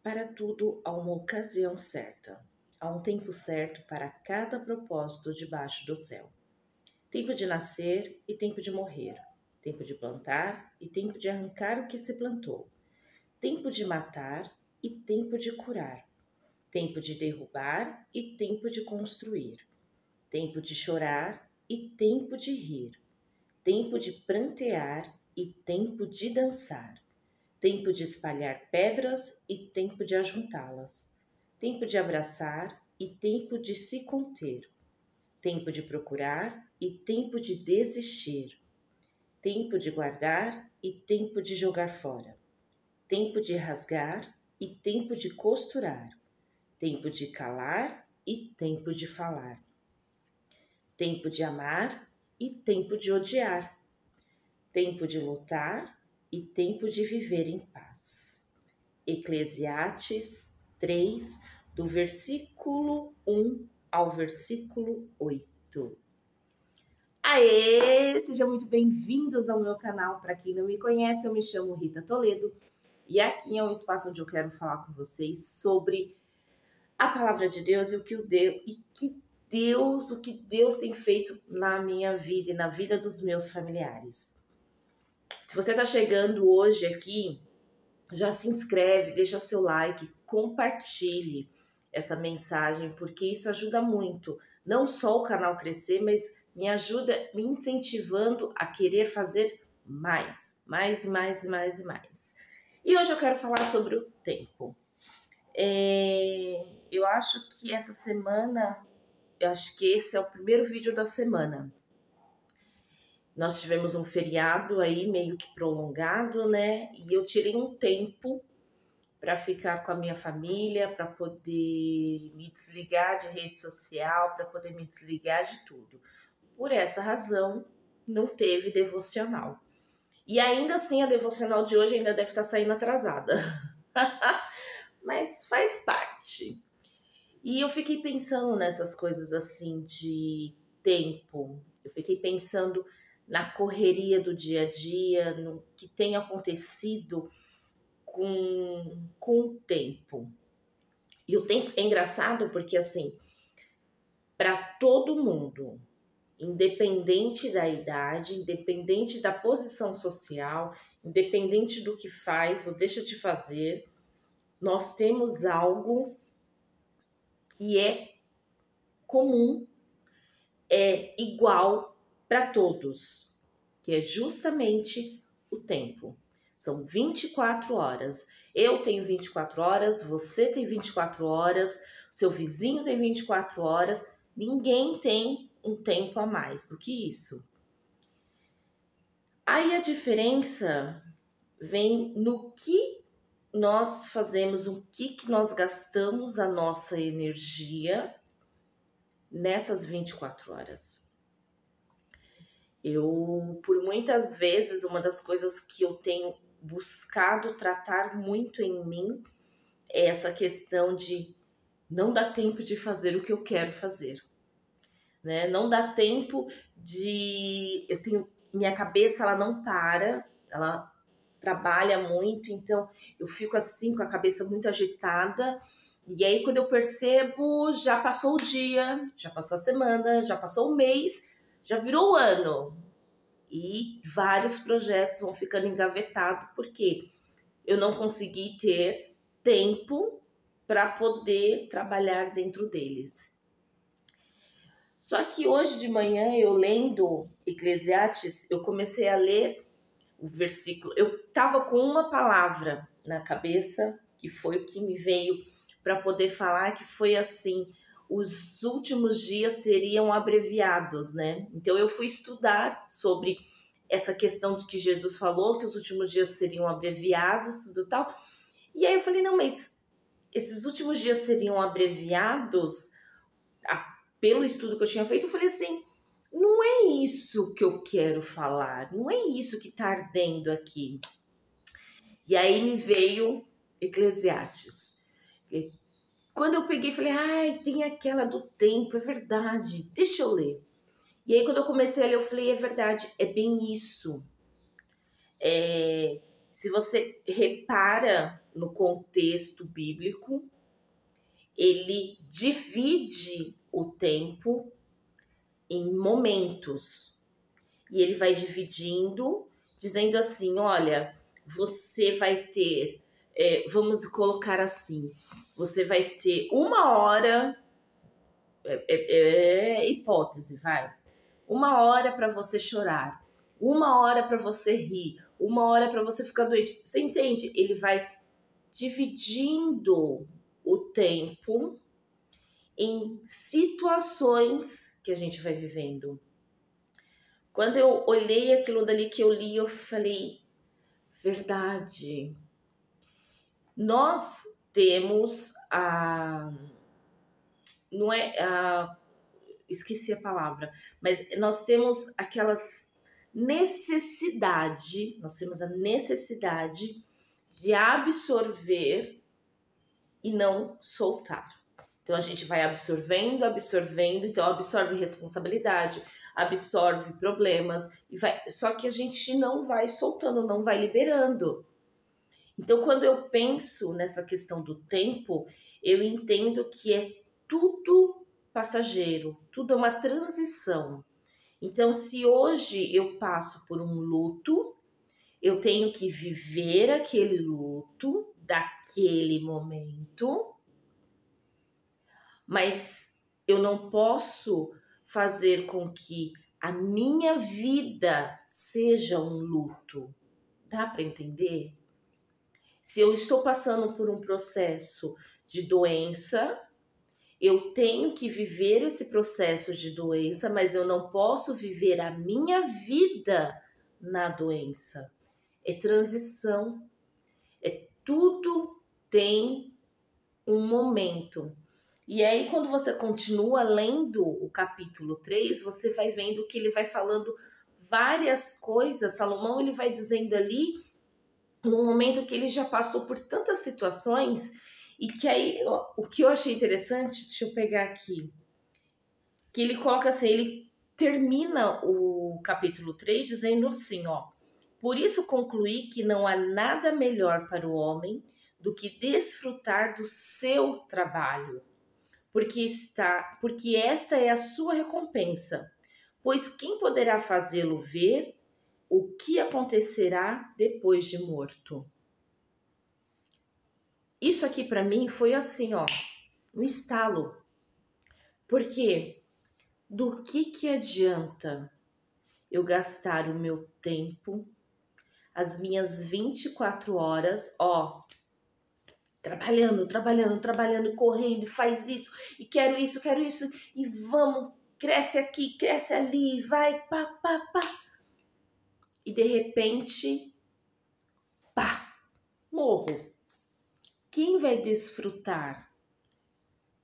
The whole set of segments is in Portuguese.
Para tudo há uma ocasião certa. Há um tempo certo para cada propósito debaixo do céu. Tempo de nascer e tempo de morrer. Tempo de plantar e tempo de arrancar o que se plantou. Tempo de matar e tempo de curar. Tempo de derrubar e tempo de construir. Tempo de chorar e tempo de rir. Tempo de prantear e tempo de dançar. Tempo de espalhar pedras e tempo de ajuntá-las. Tempo de abraçar e tempo de se conter. Tempo de procurar e tempo de desistir. Tempo de guardar e tempo de jogar fora. Tempo de rasgar e tempo de costurar. Tempo de calar e tempo de falar. Tempo de amar e tempo de odiar. Tempo de lutar e tempo de viver em paz. Eclesiastes 3, do versículo 1 ao versículo 8. Aê! Sejam muito bem-vindos ao meu canal. Para quem não me conhece, eu me chamo Rita Toledo e aqui é um espaço onde eu quero falar com vocês sobre a palavra de Deus e o que Deus tem feito na minha vida e na vida dos meus familiares. Se você está chegando hoje aqui, já se inscreve, deixa seu like, compartilhe essa mensagem, porque isso ajuda muito, não só o canal crescer, mas me ajuda me incentivando a querer fazer mais. E hoje eu quero falar sobre o tempo. Eu acho que essa semana, esse é o primeiro vídeo da semana. Nós tivemos um feriado aí meio que prolongado, né? E eu tirei um tempo para ficar com a minha família, para poder me desligar de rede social, para poder me desligar de tudo. Por essa razão, não teve devocional. E ainda assim, a devocional de hoje ainda deve estar saindo atrasada. Mas faz parte. E eu fiquei pensando nessas coisas assim de tempo. Eu fiquei pensando na correria do dia a dia, no que tem acontecido com o tempo. E o tempo é engraçado porque, assim, para todo mundo, independente da idade, independente da posição social, independente do que faz ou deixa de fazer, nós temos algo que é comum, é igual para todos, que é justamente o tempo. São 24 horas. Eu tenho 24 horas, você tem 24 horas, seu vizinho tem 24 horas. Ninguém tem um tempo a mais do que isso. Aí a diferença vem no que nós fazemos, o que nós gastamos a nossa energia nessas 24 horas. Por muitas vezes, uma das coisas que eu tenho buscado tratar muito em mim é essa questão de não dar tempo de fazer o que eu quero fazer, né? Não dá tempo de... Minha cabeça, ela não para, ela trabalha muito, então eu fico assim com a cabeça muito agitada. E aí, quando eu percebo, já passou o dia, já passou a semana, já passou o mês, já virou o ano. E vários projetos vão ficando engavetados porque eu não consegui ter tempo para poder trabalhar dentro deles. Só que hoje de manhã, eu lendo Eclesiastes, eu comecei a ler o versículo. Eu estava com uma palavra na cabeça, que foi o que me veio para poder falar, que foi assim: os últimos dias seriam abreviados, né? Então eu fui estudar sobre essa questão de que Jesus falou, que os últimos dias seriam abreviados, tudo tal. E aí eu falei, não, mas esses últimos dias seriam abreviados, pelo estudo que eu tinha feito, eu falei assim, não é isso que eu quero falar, não é isso que está ardendo aqui. E aí me veio Eclesiastes. Quando eu peguei, falei, ai, tem aquela do tempo, é verdade, deixa eu ler. E aí quando eu comecei a ler, eu falei, é verdade, é bem isso. Se você repara no contexto bíblico, ele divide o tempo em momentos. E ele vai dividindo, dizendo assim, olha, você vai ter, vamos colocar assim, você vai ter 1 hora, hipótese, vai. 1 hora para você chorar, 1 hora para você rir, 1 hora para você ficar doente. Você entende? Ele vai dividindo o tempo em situações que a gente vai vivendo. Quando eu olhei aquilo dali que eu li, eu falei, verdade. Nós temos não é esqueci a palavra, mas nós temos nós temos a necessidade de absorver e não soltar. Então a gente vai absorvendo, então absorve responsabilidade, absorve problemas, só que a gente não vai soltando, não vai liberando. Então quando eu penso nessa questão do tempo, eu entendo que é tudo passageiro, tudo é uma transição. Então se hoje eu passo por um luto, eu tenho que viver aquele luto daquele momento, mas eu não posso fazer com que a minha vida seja um luto. Dá para entender? Se eu estou passando por um processo de doença, eu tenho que viver esse processo de doença, mas eu não posso viver a minha vida na doença. É transição. Tudo tem um momento. E aí, quando você continua lendo o capítulo 3, você vai vendo que ele vai falando várias coisas. Salomão, ele vai dizendo ali, no momento que ele já passou por tantas situações, e que aí, o que eu achei interessante, deixa eu pegar aqui, que ele coloca assim, ele termina o capítulo 3 dizendo assim, ó, por isso concluí que não há nada melhor para o homem do que desfrutar do seu trabalho, porque esta é a sua recompensa, pois quem poderá fazê-lo ver o que acontecerá depois de morto? Isso aqui para mim foi assim, ó, um estalo. Porque do que adianta eu gastar o meu tempo, as minhas 24 horas, ó, trabalhando, correndo, faz isso, e quero isso, e vamos, cresce aqui, cresce ali, vai, pá, pá, pá. E de repente, pá, morro. Quem vai desfrutar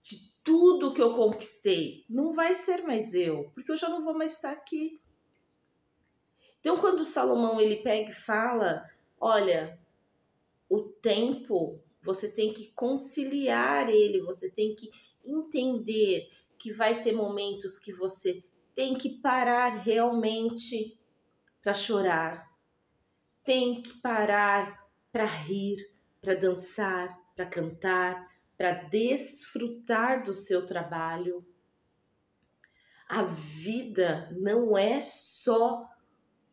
de tudo que eu conquistei? Não vai ser mais eu, porque eu já não vou mais estar aqui. Então, quando Salomão ele pega e fala, olha, o tempo, você tem que conciliar ele, você tem que entender que vai ter momentos que você tem que parar realmente para chorar, tem que parar para rir, para dançar, para cantar, para desfrutar do seu trabalho. A vida não é só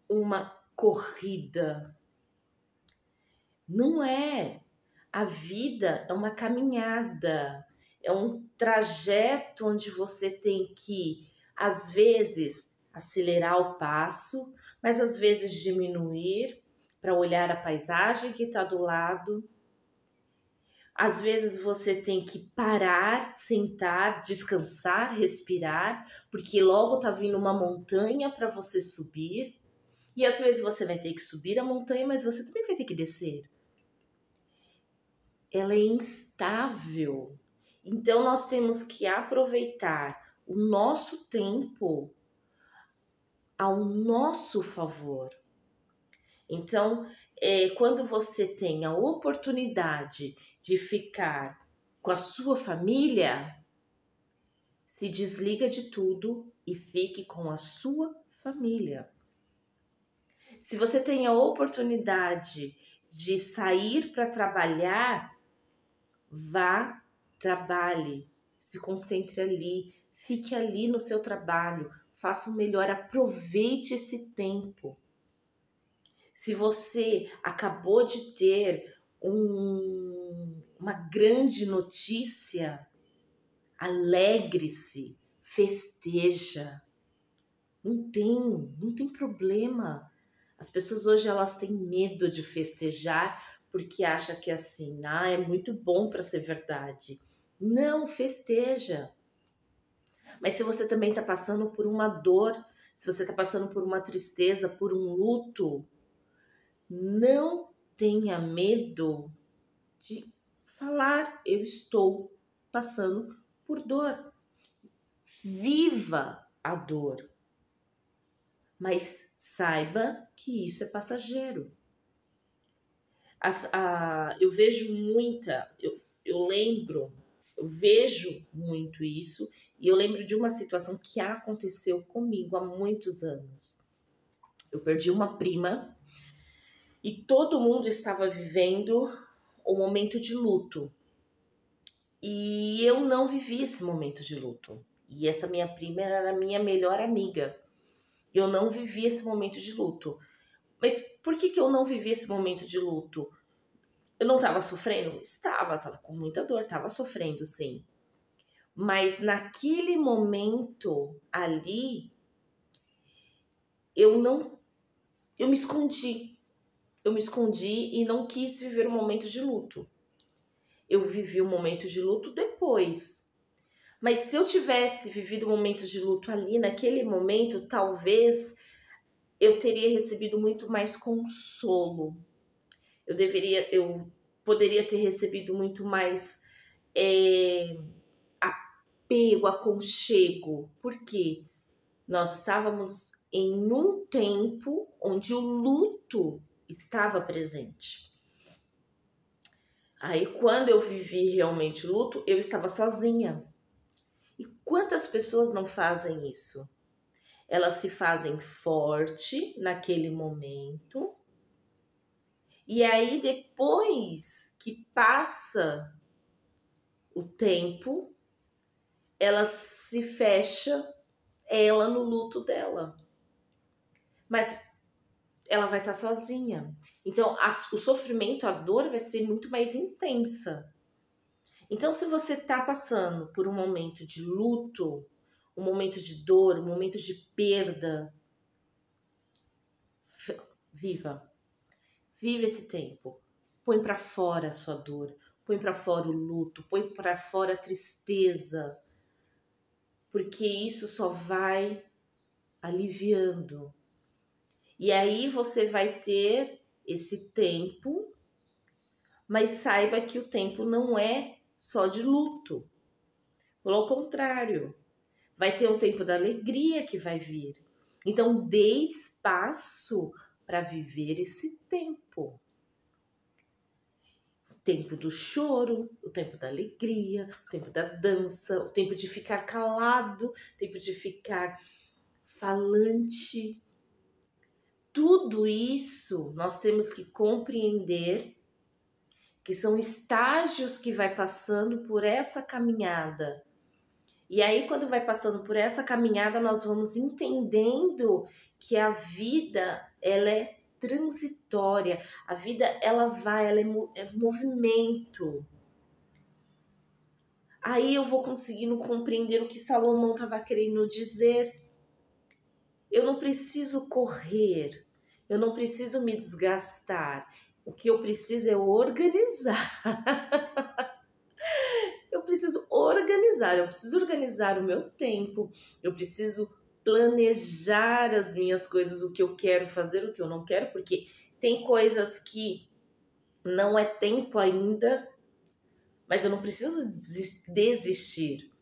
uma corrida. Não é. A vida é uma caminhada, é um trajeto onde você tem que, às vezes, acelerar o passo, mas às vezes diminuir para olhar a paisagem que está do lado. Às vezes você tem que parar, sentar, descansar, respirar, porque logo tá vindo uma montanha para você subir. E às vezes você vai ter que subir a montanha, mas você também vai ter que descer. Ela é instável. Então nós temos que aproveitar o nosso tempo ao nosso favor. Então, quando você tem a oportunidade de ficar com a sua família, se desliga de tudo e fique com a sua família. Se você tem a oportunidade de sair para trabalhar, vá, trabalhe, se concentre ali, fique ali no seu trabalho, faça o melhor, aproveite esse tempo. Se você acabou de ter uma grande notícia, alegre-se, festeja. Não tem problema. As pessoas hoje elas têm medo de festejar porque acham que assim, é muito bom para ser verdade. Não, festeja. Mas se você também está passando por uma dor, se você está passando por uma tristeza, por um luto, não tenha medo de falar, eu estou passando por dor. Viva a dor. Mas saiba que isso é passageiro. Eu vejo eu vejo muito isso, e eu lembro de uma situação que aconteceu comigo há muitos anos. Eu perdi uma prima e todo mundo estava vivendo um momento de luto. E eu não vivi esse momento de luto. E essa minha prima era a minha melhor amiga. Eu não vivi esse momento de luto. Mas por que eu não vivi esse momento de luto? Eu não estava sofrendo? Estava com muita dor, estava sofrendo, sim. Mas naquele momento ali, eu me escondi. Eu me escondi e não quis viver o momento de luto. Eu vivi o momento de luto depois. Mas se eu tivesse vivido o momento de luto ali, naquele momento, talvez eu teria recebido muito mais consolo. Eu poderia ter recebido muito mais apego, aconchego. Por quê? Nós estávamos em um tempo onde o luto estava presente. Aí, quando eu vivi realmente o luto, eu estava sozinha. E quantas pessoas não fazem isso? Elas se fazem forte naquele momento. E aí, depois que passa o tempo, ela se fecha, ela no luto dela. Mas ela vai estar sozinha. Então, o sofrimento, a dor vai ser muito mais intensa. Então, se você está passando por um momento de luto, um momento de dor, um momento de perda, viva. Viva esse tempo. Põe para fora a sua dor, põe para fora o luto, põe para fora a tristeza, porque isso só vai aliviando. E aí você vai ter esse tempo, mas saiba que o tempo não é só de luto. Pelo contrário, vai ter um tempo da alegria que vai vir. Então, dê espaço para viver esse tempo. O tempo do choro, o tempo da alegria, o tempo da dança, o tempo de ficar calado, o tempo de ficar falante. Tudo isso nós temos que compreender que são estágios que vai passando por essa caminhada. E aí, quando vai passando por essa caminhada, nós vamos entendendo que a vida, ela é transitória. A vida, ela é movimento. Aí eu vou conseguindo compreender o que Salomão estava querendo dizer. Eu não preciso correr, eu não preciso me desgastar. O que eu preciso é organizar. Eu preciso organizar o meu tempo, eu preciso planejar as minhas coisas, o que eu quero fazer, o que eu não quero, porque tem coisas que não é tempo ainda, mas eu não preciso desistir,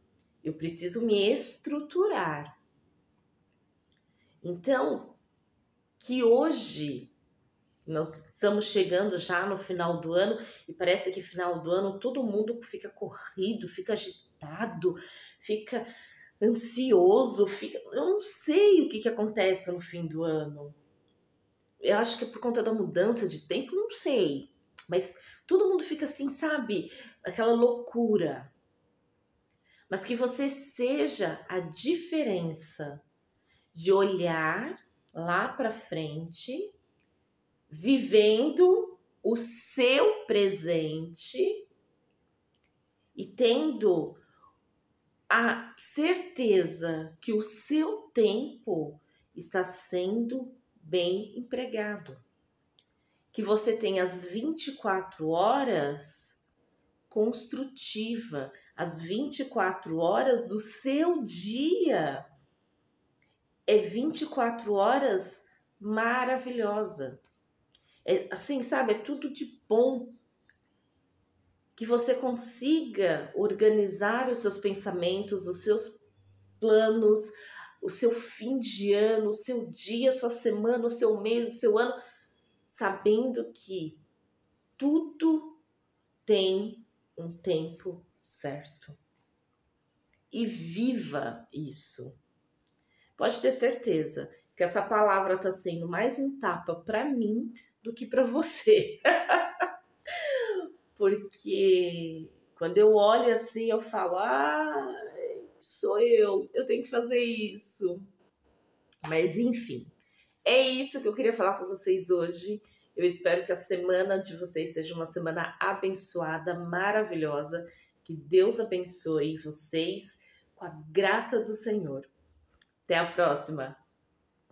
eu preciso me estruturar. Então, que hoje nós estamos chegando já no final do ano e parece que final do ano todo mundo fica corrido, fica agitado, fica ansioso, eu não sei o que acontece no fim do ano. eu acho que é por conta da mudança de tempo, não sei. Mas todo mundo fica assim, sabe? Aquela loucura. Mas que você seja a diferença de olhar lá para frente, vivendo o seu presente e tendo a certeza que o seu tempo está sendo bem empregado. Que você tem as 24 horas construtiva, as 24 horas do seu dia. É 24 horas maravilhosa. É, assim, sabe? É tudo de bom. Que você consiga organizar os seus pensamentos, os seus planos, o seu fim de ano, o seu dia, a sua semana, o seu mês, o seu ano, sabendo que tudo tem um tempo certo. E viva isso. Pode ter certeza que essa palavra está sendo mais um tapa para mim do que para você. Porque quando eu olho assim, eu falo, sou eu tenho que fazer isso. Mas enfim, é isso que eu queria falar com vocês hoje. Eu espero que a semana de vocês seja uma semana abençoada, maravilhosa. Que Deus abençoe vocês com a graça do Senhor. Até a próxima!